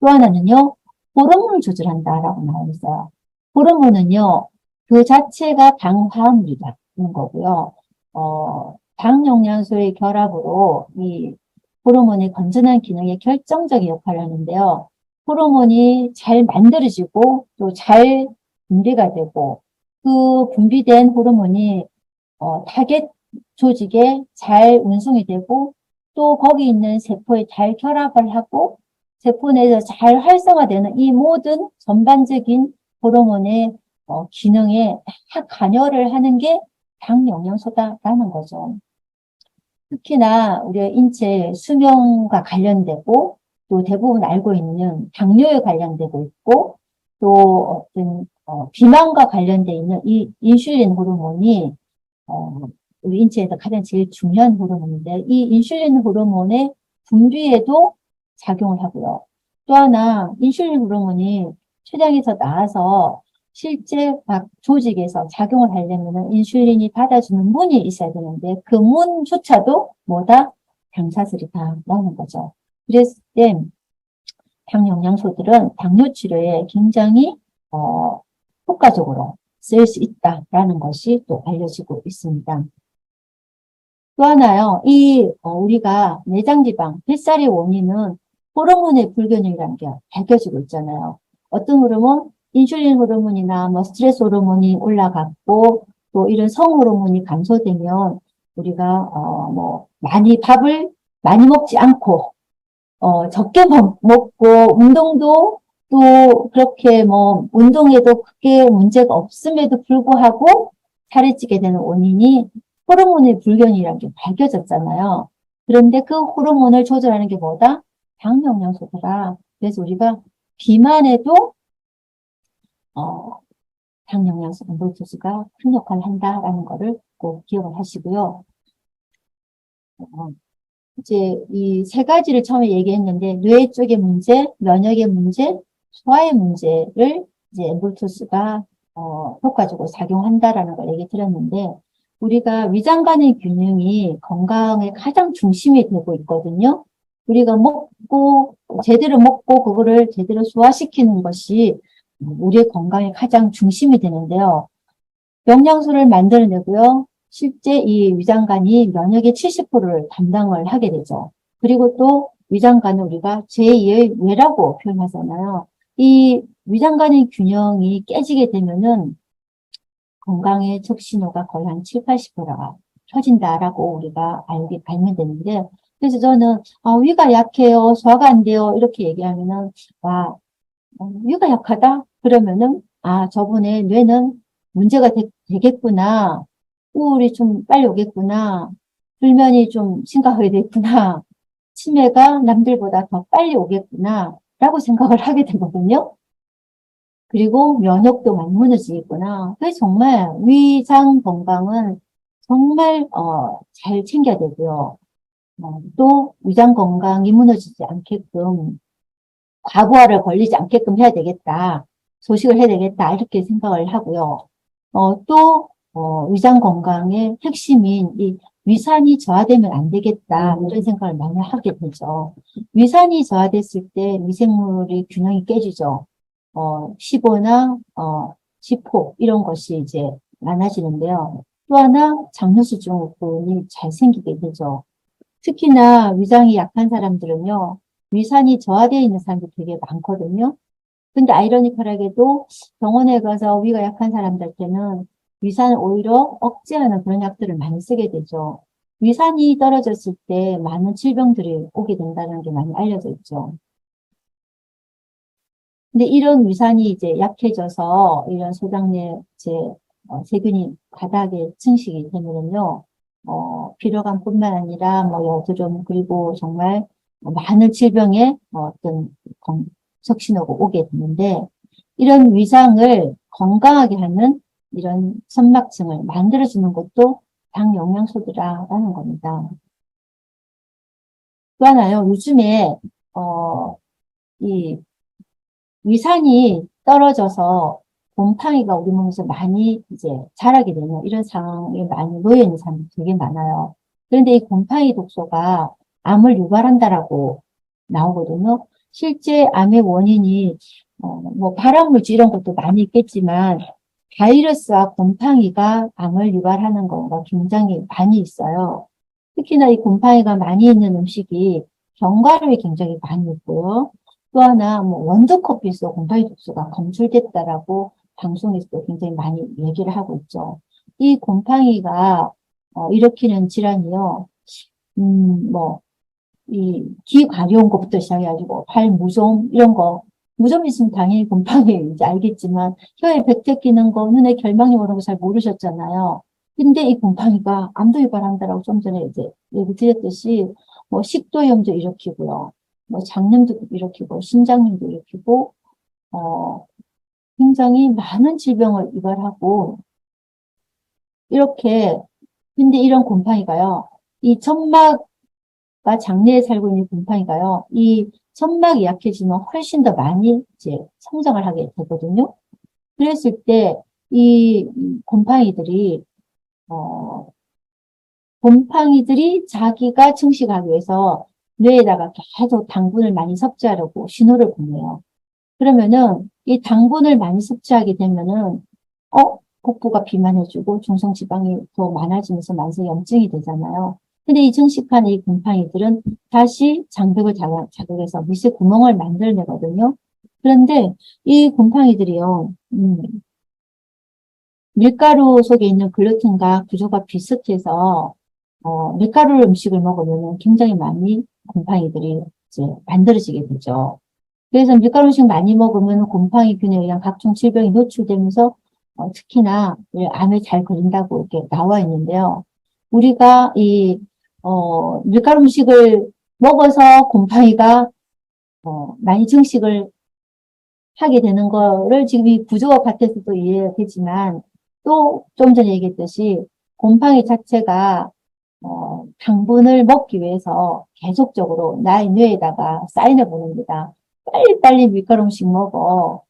또 하나는요, 호르몬을 조절한다라고 나와 있어요. 호르몬은요, 그 자체가 당화물이라는 거고요. 당 영양소의 결합으로 이 호르몬의 건전한 기능에 결정적인 역할을 하는데요. 호르몬이 잘 만들어지고 또 잘 분비가 되고 그 분비된 호르몬이 타겟 조직에 잘 운송이 되고 또 거기 있는 세포에 잘 결합을 하고 세포 내에서 잘 활성화되는 이 모든 전반적인 호르몬의 기능에 다 관여를 하는 게 당 영양소다라는 거죠. 특히나 우리의 인체 수명과 관련되고 또 대부분 알고 있는 당뇨에 관련되고 있고 또 어떤 비만과 관련돼 있는 이 인슐린 호르몬이 우리 인체에서 가장 제일 중요한 호르몬인데 이 인슐린 호르몬의 분비에도 작용을 하고요. 또 하나 인슐린 호르몬이 췌장에서 나와서 실제 각 조직에서 작용을 하려면 인슐린이 받아주는 문이 있어야 되는데 그 문조차도 뭐다? 당사슬이다라는 거죠. 그랬을 때 당 영양소들은 당뇨 치료에 굉장히 효과적으로 쓸 수 있다라는 것이 또 알려지고 있습니다. 또 하나요, 우리가 내장지방, 뱃살의 원인은 호르몬의 불균형이라는 게 밝혀지고 있잖아요. 어떤 호르몬? 인슐린 호르몬이나 뭐 스트레스 호르몬이 올라갔고, 또 이런 성호르몬이 감소되면 우리가, 밥을 많이 먹지 않고, 적게 먹고, 운동도 또 그렇게 운동에도 크게 문제가 없음에도 불구하고 살이 찌게 되는 원인이 호르몬의 불균이라는 게 밝혀졌잖아요. 그런데 그 호르몬을 조절하는 게 뭐다? 당 영양소더라. 그래서 우리가 비만에도 당 영양소 건설소수가 큰 역할을 한다라는 거를 꼭 기억을 하시고요. 이제 이 세 가지를 처음에 얘기했는데 뇌 쪽의 문제, 면역의 문제, 소화의 문제를 이제 엠볼투스가 효과적으로 작용한다라는 걸 얘기 드렸는데 우리가 위장 간의 균형이 건강의 가장 중심이 되고 있거든요. 우리가 제대로 먹고 그거를 제대로 소화시키는 것이 우리의 건강의 가장 중심이 되는데요. 영양소를 만들어내고요. 실제 이 위장관이 면역의 70%를 담당을 하게 되죠. 그리고 또 위장관은 우리가 제2의 뇌라고 표현하잖아요. 이 위장관의 균형이 깨지게 되면은 건강의 척신호가 거의 한 7, 80%가 켜진다라고 우리가 알면 되는데, 그래서 저는, 위가 약해요, 소화가 안 돼요, 이렇게 얘기하면은, 위가 약하다? 그러면은, 저분의 뇌는 문제가 되겠구나. 우울이 좀 빨리 오겠구나. 불면이 좀 심각하게 됐구나. 치매가 남들보다 더 빨리 오겠구나. 라고 생각을 하게 되거든요. 그리고 면역도 많이 무너지겠구나. 그래서 정말 위장 건강은 정말 잘 챙겨야 되고요. 또 위장 건강이 무너지지 않게끔 과부하를 걸리지 않게끔 해야 되겠다. 소식을 해야 되겠다. 이렇게 생각을 하고요. 위장 건강의 핵심인 이 위산이 저하되면 안 되겠다. 이런 생각을 많이 하게 되죠. 위산이 저하됐을 때 미생물의 균형이 깨지죠. 15나, 지포, 이런 것이 이제 많아지는데요. 또 하나, 장누수 증후군이 잘 생기게 되죠. 특히나 위장이 약한 사람들은요, 위산이 저하되어 있는 사람들이 되게 많거든요. 근데 아이러니컬하게도 병원에 가서 위가 약한 사람들한테는 위산을 오히려 억제하는 그런 약들을 많이 쓰게 되죠. 위산이 떨어졌을 때 많은 질병들이 오게 된다는 게 많이 알려져 있죠. 근데 이런 위산이 이제 약해져서 이런 소장내 세균이 바닥에 증식이 되면요, 피로감뿐만 아니라 여드름 그리고 정말 많은 질병에 어떤 척신호가 오게 되는데 이런 위장을 건강하게 하는 이런 선막층을 만들어주는 것도 당 영양소들이라는 겁니다. 또 하나요, 요즘에 이 위산이 떨어져서 곰팡이가 우리 몸에서 많이 이제 자라게 되는 이런 상황에 많이 놓여 있는 사람들이 되게 많아요. 그런데 이 곰팡이 독소가 암을 유발한다라고 나오거든요. 실제 암의 원인이 뭐 발암물질 이런 것도 많이 있겠지만 바이러스와 곰팡이가 암을 유발하는 경우가 굉장히 많이 있어요. 특히나 이 곰팡이가 많이 있는 음식이 견과류에 굉장히 많이 있고요. 또 하나 뭐 원두커피에서 곰팡이 독소가 검출됐다라고 방송에서도 굉장히 많이 얘기를 하고 있죠. 이 곰팡이가 일으키는 질환이요. 뭐 이 기가려운 것부터 시작해가지고 발 무좀 이런 거 무좀 있으면 당연히 곰팡이인지 알겠지만 혀에 백태 끼는 거 눈에 결막이 오는 거 잘 모르셨잖아요. 근데 이 곰팡이가 암도 유발한다라고 좀 전에 이제 얘기 드렸듯이 뭐 식도염도 일으키고요. 뭐 장염도 일으키고 신장염도 일으키고 굉장히 많은 질병을 유발하고 이렇게 근데 이런 곰팡이가요. 이 점막 장내에 살고 있는 곰팡이가요. 이 점막이 약해지면 훨씬 더 많이 이제 성장을 하게 되거든요. 그랬을 때 이 곰팡이들이 자기가 증식하기 위해서 뇌에다가 계속 당분을 많이 섭취하려고 신호를 보내요. 그러면은 이 당분을 많이 섭취하게 되면은 복부가 비만해지고 중성지방이 더 많아지면서 만성염증이 되잖아요. 근데 이 증식한 이 곰팡이들은 다시 장벽을 자극해서 미세 구멍을 만들어내거든요. 그런데 이 곰팡이들이요, 밀가루 속에 있는 글루텐과 구조가 비슷해서, 밀가루 음식을 먹으면 굉장히 많이 곰팡이들이 이제 만들어지게 되죠. 그래서 밀가루 음식 많이 먹으면 곰팡이균에 의한 각종 질병이 노출되면서 특히나 암에 잘 걸린다고 이렇게 나와 있는데요. 우리가 밀가루 음식을 먹어서 곰팡이가 많이 증식을 하게 되는 거를 지금 이 구조가 같아서도 이해가 되지만 또 좀 전에 얘기했듯이 곰팡이 자체가 당분을 먹기 위해서 계속적으로 나의 뇌에다가 사인을 보냅니다. 빨리빨리 밀가루 음식 먹어.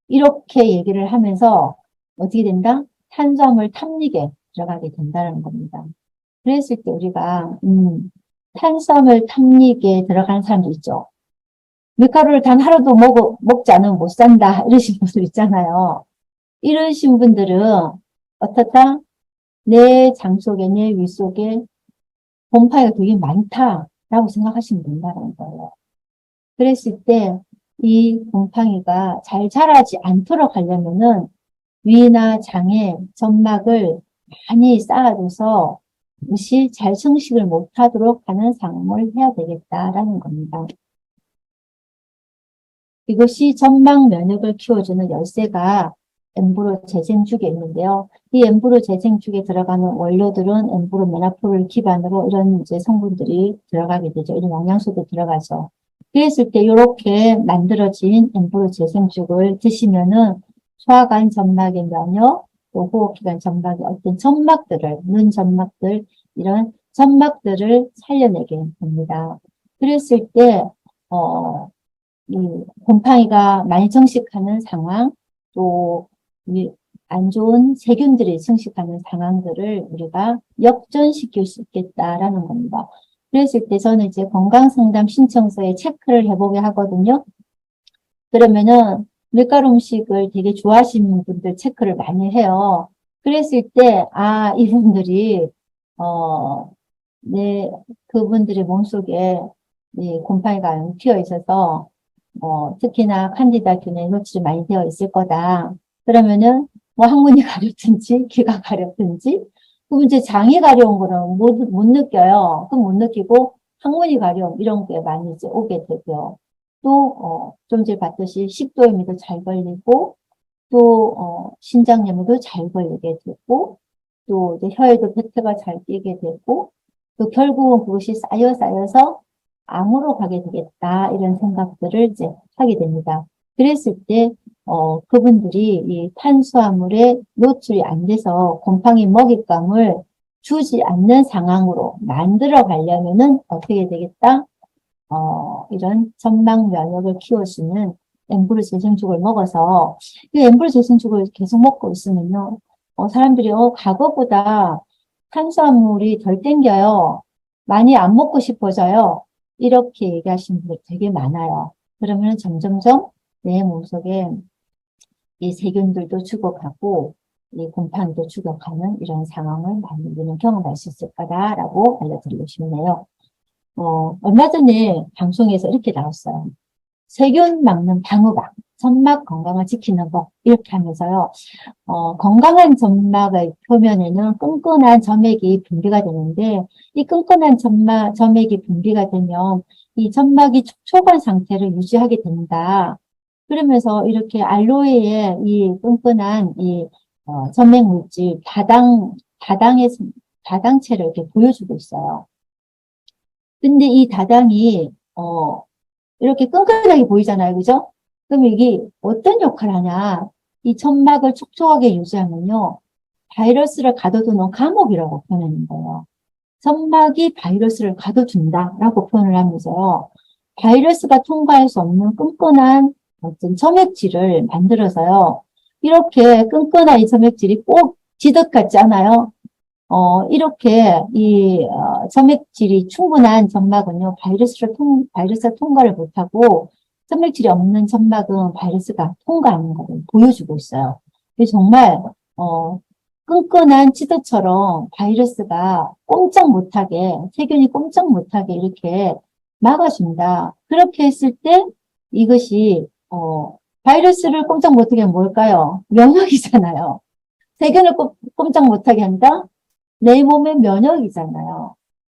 이렇게 얘기를 하면서 어떻게 된다? 탄수화물 탐닉에 들어가게 된다는 겁니다. 그랬을 때 우리가 탄수화물 탐닉에 들어가는 사람들 있죠. 밀가루를 단 하루도 먹지 않으면 못 산다. 이러신 분들 있잖아요. 이러신 분들은 어떻다? 내 장 속에, 내 위 속에 곰팡이가 되게 많다라고 생각하시면 된다는 거예요. 그랬을 때 이 곰팡이가 잘 자라지 않도록 하려면은 위나 장에 점막을 많이 쌓아줘서 이것이 잘 증식을 못하도록 하는 상황을 해야 되겠다라는 겁니다. 이것이 점막 면역을 키워주는 열쇠가 엠브로 재생죽에 있는데요. 이 엠브로 재생죽에 들어가는 원료들은 엠브로 메나폴을 기반으로 이런 이제 성분들이 들어가게 되죠. 이런 영양소도 들어가죠. 그랬을 때 이렇게 만들어진 엠브로 재생죽을 드시면은 소화관 점막의 면역, 또 호흡기관 점막의 어떤 점막들을, 눈 점막들, 이런 점막들을 살려내게 됩니다. 그랬을 때, 이 곰팡이가 많이 증식하는 상황, 또 안 좋은 세균들이 증식하는 상황들을 우리가 역전시킬 수 있겠다라는 겁니다. 그랬을 때 저는 이제 건강상담 신청서에 체크를 해보게 하거든요. 그러면은 밀가루 음식을 되게 좋아하시는 분들 체크를 많이 해요. 그랬을 때, 이분들이, 그분들의 몸속에 이 곰팡이가 튀어 있어서 특히나 칸디다균에 노출이 많이 되어 있을 거다. 그러면은 뭐 항문이 가렵든지 귀가 가렵든지 그럼 이제 장이 가려운 거는 못 느껴요. 그럼 못 느끼고 항문이 가려움 이런 게 많이 이제 오게 되고요. 또 좀 전에 봤듯이 식도염에도 잘 걸리고 또 신장염에도 잘 걸리게 되고 또 이제 혀에도 배트가 잘 끼게 되고 또 결국은 그것이 쌓여서 암으로 가게 되겠다 이런 생각들을 이제 하게 됩니다. 그랬을 때 그분들이 이 탄수화물에 노출이 안 돼서 곰팡이 먹잇감을 주지 않는 상황으로 만들어 가려면은 어떻게 되겠다? 이런 점막 면역을 키워주는 엠브르 재생죽을 먹어서 이 엠브르 재생죽을 계속 먹고 있으면요. 사람들이 과거보다 탄수화물이 덜 땡겨요. 많이 안 먹고 싶어져요. 이렇게 얘기하시는 분들 되게 많아요. 그러면 점점점 내 몸속에 이 세균들도 죽어가고 이 곰팡이도 죽어가는 이런 상황을 많이 우리는 경험할 수 있을 거다라고 알려드리고 싶네요. 얼마 전에 방송에서 이렇게 나왔어요. 세균 막는 방어막, 점막 건강을 지키는 법, 이렇게 하면서요. 건강한 점막의 표면에는 끈끈한 점액이 분비가 되는데, 이 끈끈한 점액이 분비가 되면 이 점막이 촉촉한 상태를 유지하게 된다. 그러면서 이렇게 알로에의 이 끈끈한 이 점액 물질, 다당체를 이렇게 보여주고 있어요. 근데 이 다당이, 이렇게 끈끈하게 보이잖아요. 그죠? 그럼 이게 어떤 역할을 하냐. 이 점막을 촉촉하게 유지하면요. 바이러스를 가둬두는 감옥이라고 표현하는 거예요. 점막이 바이러스를 가둬둔다라고 표현을 하면서요. 바이러스가 통과할 수 없는 끈끈한 어떤 점액질을 만들어서요. 이렇게 끈끈한 이 점액질이 꼭 지덕 같지 않아요? 이렇게 점액질이 충분한 점막은요, 바이러스가 통과를 못하고, 점액질이 없는 점막은 바이러스가 통과하는 것을 보여주고 있어요. 정말, 끈끈한 치드처럼 바이러스가 꼼짝 못하게, 세균이 꼼짝 못하게 이렇게 막아준다. 그렇게 했을 때 이것이, 바이러스를 꼼짝 못하게 하면 뭘까요? 면역이잖아요. 세균을 꼼짝 못하게 한다? 내 몸의 면역이잖아요.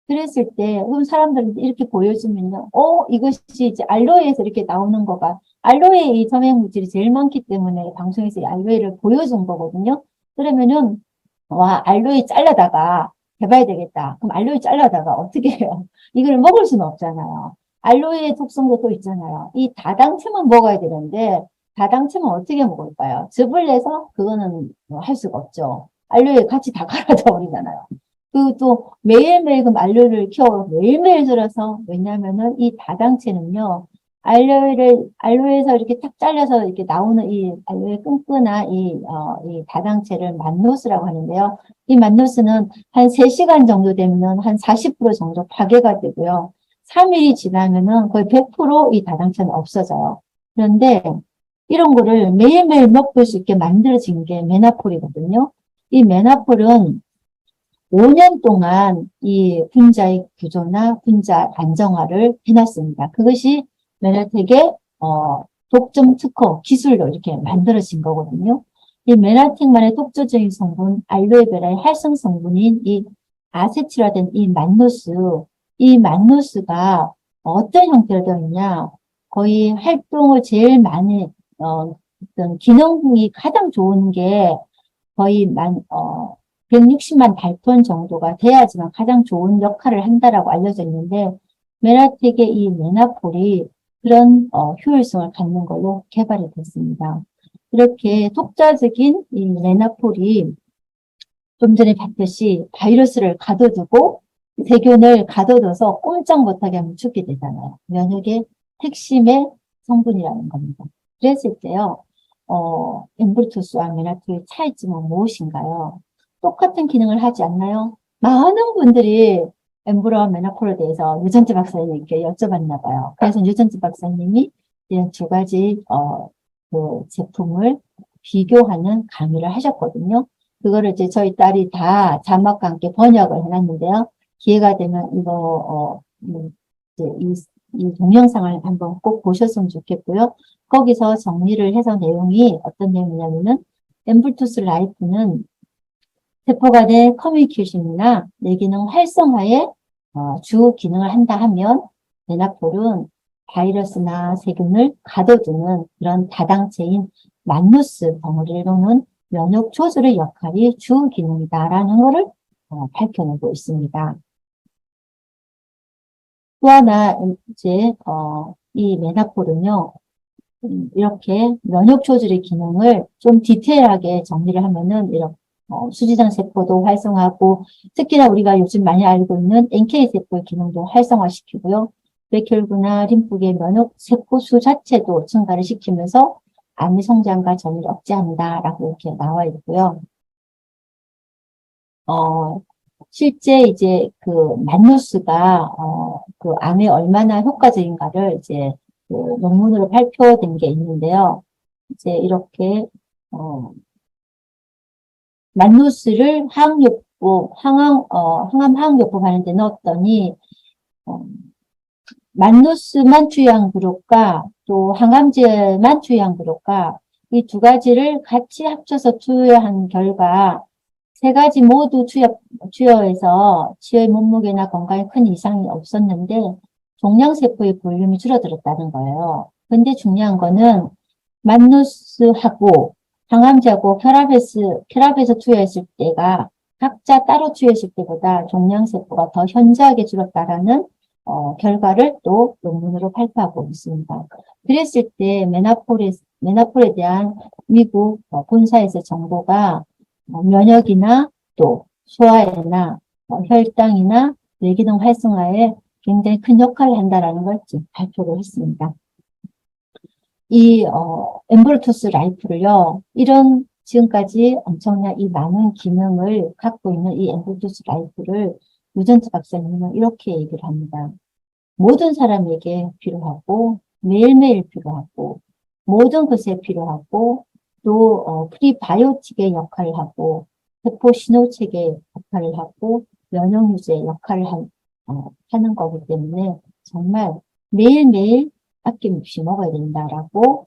그랬을 때, 그럼 사람들은 이렇게 보여주면요. 이것이 이제 알로에에서 이렇게 나오는 거가, 알로에 이 점액 물질이 제일 많기 때문에 방송에서 이 알로에를 보여준 거거든요. 그러면은, 와, 알로에 잘라다가 해봐야 되겠다. 그럼 알로에 잘라다가 어떻게 해요? 이걸 먹을 수는 없잖아요. 알로에의 특성도 또 있잖아요. 이 다당체만 먹어야 되는데, 다당체만 어떻게 먹을까요? 즙을 내서 그거는 할 수가 없죠. 알료에 같이 다 갈아져 버리잖아요. 그리고 또 매일매일 그 알료를 키워 매일매일 들어서 왜냐면은 이 다당체는요. 알료에서 이렇게 탁 잘려서 이렇게 나오는 이 알료의 끈끈한 이 다당체를 만노스라고 하는데요. 이 만노스는 한 3시간 정도 되면은 한 40% 정도 파괴가 되고요. 3일이 지나면은 거의 100%이 다당체는 없어져요. 그런데 이런 거를 매일매일 먹을 수 있게 만들어진 게 메나폴이거든요. 이 메나폴은 5년 동안 이 분자의 구조나 분자 안정화를 해놨습니다. 그것이 메나텍의 독점 특허 기술로 이렇게 만들어진 거거든요. 이 메나텍만의 독자적인 성분, 알로에베라의 활성 성분인 이 아세틸화된 이 만노스가 어떤 형태로 되어 있냐? 거의 활동을 제일 많이 어떤 기능이 가장 좋은 게 거의 160만 달톤 정도가 돼야지만 가장 좋은 역할을 한다라고 알려져 있는데, 메나텍의 이 메나폴이 그런 효율성을 갖는 걸로 개발이 됐습니다. 이렇게 독자적인 이 메나폴이 좀 전에 봤듯이 바이러스를 가둬두고 세균을 가둬둬서 꼼짝 못하게 하면 죽게 되잖아요. 면역의 핵심의 성분이라는 겁니다. 그랬을 때요, 엠브루투스와 메나토의 차이점은 무엇인가요? 똑같은 기능을 하지 않나요? 많은 분들이 엠브로와 메나콜에 대해서 유전지 박사님께 여쭤봤나 봐요. 그래서 유전지 박사님이 이런 두 가지 그 제품을 비교하는 강의를 하셨거든요. 그거를 이제 저희 딸이 다 자막과 함께 번역을 해놨는데요. 기회가 되면 이제 이 동영상을 한번 꼭 보셨으면 좋겠고요. 거기서 정리를 해서 내용이 어떤 내용이냐면은 엠블투스 라이프는 세포 간의 커뮤니케이션이나 뇌기능 활성화에 주 기능을 한다 하면 메나폴은 바이러스나 세균을 가둬두는 그런 다당체인 만누스 덩어리를 놓는 면역 조절의 역할이 주 기능이다라는 것을 밝혀내고 있습니다. 또 하나 이제 이 메나폴은요. 이렇게 면역 조절의 기능을 좀 디테일하게 정리를 하면은 이렇게 수지장 세포도 활성화하고 특히나 우리가 요즘 많이 알고 있는 NK 세포의 기능도 활성화시키고요. 백혈구나 림프계 면역 세포 수 자체도 증가를 시키면서 암의 성장과 전이를 억제한다라고 이렇게 나와 있고요. 실제 이제 그 만누스가 그 암에 얼마나 효과적인가를 이제 그 논문으로 발표된 게 있는데요. 이제 이렇게, 어, 만누스를 항암 화학요법 하는 데 넣었더니, 어, 만누스만 투여한 그룹과 또 항암제만 투여한 그룹과 이 두 가지를 같이 합쳐서 투여한 결과 세 가지 모두 투여해서 치의 몸무게나 건강에 큰 이상이 없었는데 종양세포의 볼륨이 줄어들었다는 거예요. 근데 중요한 거는 만누스하고 항암제하고 결합해서 투여했을 때가 각자 따로 투여했을 때보다 종양세포가 더 현저하게 줄었다라는 결과를 또 논문으로 발표하고 있습니다. 그랬을 때 메나폴에 대한 미국 본사에서 정보가 면역이나 또 소화에나 혈당이나 뇌기능 활성화에 굉장히 큰 역할을 한다라는 걸 지금 발표를 했습니다. 이 엠보르토스 라이프를요, 이런 지금까지 엄청난 이 많은 기능을 갖고 있는 이 엠보르토스 라이프를 유전트 박사님은 이렇게 얘기를 합니다. 모든 사람에게 필요하고 매일매일 필요하고 모든 것에 필요하고 또 프리바이오틱의 역할을 하고 세포 신호체계의 역할을 하고 면역 유지의 역할을 하는 거기 때문에 정말 매일매일 아낌없이 먹어야 된다라고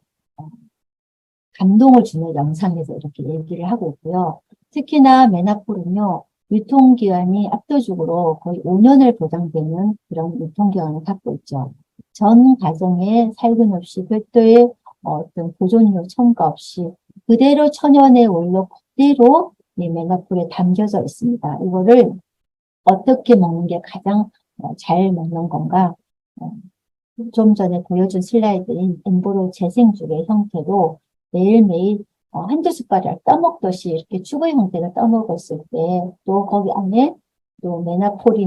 감동을 주는 영상에서 이렇게 얘기를 하고 있고요. 특히나 메나폴은요, 유통기한이 압도적으로 거의 5년을 보장되는 그런 유통기한을 갖고 있죠. 전 가정에 살균 없이 별도의 어떤 보존료 첨가 없이 그대로 천연의 원료 그대로 이 메나폴에 담겨져 있습니다. 이거를 어떻게 먹는 게 가장 잘 먹는 건가? 어, 좀 전에 보여준 슬라이드인 엠보로 재생죽의 형태로 매일매일 한두 숟가락 떠먹듯이 이렇게 죽의 형태를 떠먹었을 때 또 거기 안에 또 메나폼에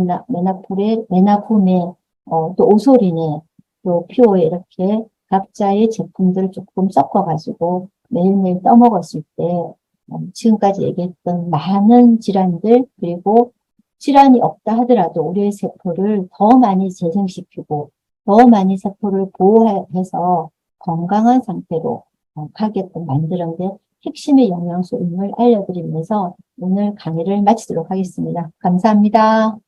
또 오소리네 또 피오에 이렇게 각자의 제품들을 조금 섞어가지고 매일매일 떠먹었을 때 지금까지 얘기했던 많은 질환들 그리고 질환이 없다 하더라도 우리의 세포를 더 많이 재생시키고 더 많이 세포를 보호해서 건강한 상태로 가게끔 만드는데 핵심의 영양소임을 알려드리면서 오늘 강의를 마치도록 하겠습니다. 감사합니다.